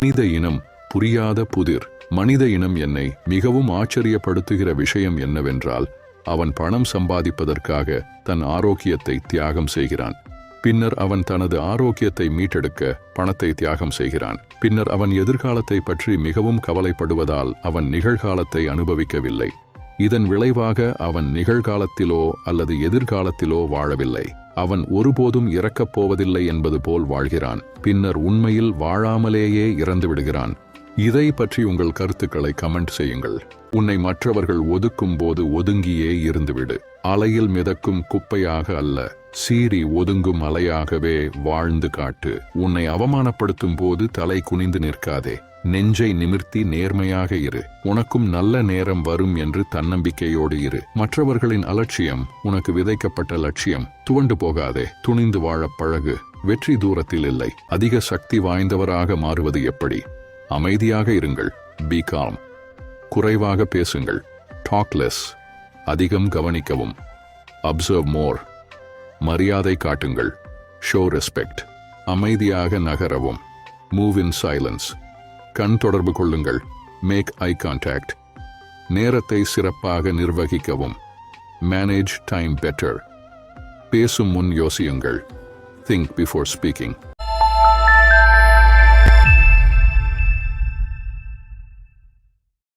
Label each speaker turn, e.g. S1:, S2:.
S1: மனித இனம் புரியாத புதிர். மனித இனம் என்னை மிகவும் ஆச்சரியப்படுத்துகிற விஷயம் என்னவென்றால், அவன் பணம் சம்பாதிப்பதற்காக தன் ஆரோக்கியத்தை தியாகம் செய்கிறான். பின்னர் அவன் தனது ஆரோக்கியத்தை மீட்டெடுக்க பணத்தை தியாகம் செய்கிறான். பின்னர் அவன் எதிர்காலத்தை பற்றி மிகவும் கவலைப்படுவதால் அவன் நிகழ்காலத்தை அனுபவிக்கவில்லை. இதன் விளைவாக அவன் நிகழ்காலத்திலோ அல்லது எதிர்காலத்திலோ வாழவில்லை. அவன் ஒருபோதும் இறக்கப் போவதில்லை என்பது போல் வாழ்கிறான். பின்னர் உண்மையில் வாழாமலேயே இறந்து விடுகிறான். இதை பற்றி உங்கள் கருத்துக்களை கமெண்ட் செய்யுங்கள். உன்னை மற்றவர்கள் ஒதுக்கும் போது ஒதுங்கியே இருந்துவிடு. அலையில் மிதக்கும் குப்பையாக அல்ல, சீறி ஒதுங்கும் அலையாகவே வாழ்ந்து காட்டு. உன்னை அவமானப்படுத்தும் போது தலை குனிந்து நிற்காதே. நெஞ்சை நிமிர்த்தி நேர்மையாக இரு. உனக்கும் நல்ல நேரம் வரும் என்று தன்னம்பிக்கையோடு இரு. மற்றவர்களின் அலட்சியம் உனக்கு விதைக்கப்பட்ட லட்சியம். துவண்டு போகாதே. துணிந்து வாழப் பழகு. வெற்றி தூரத்தில் இல்லை. அதிக சக்தி வாய்ந்தவராக மாறுவது எப்படி? அமைதியாக இருங்கள். Be calm. குறைவாக பேசுங்கள். Talk less. அதிகம் கவனிக்கவும். Observe more. மரியாதை காட்டுங்கள். Show respect. அமைதியாக நகரவும். Move in silence. கண் தொடர்பு கொள்ளுங்கள். Make eye contact. நேரத்தை சிறப்பாக நிர்வகிக்கவும். Manage time better. பேசும் முன் யோசியுங்கள். Think before speaking.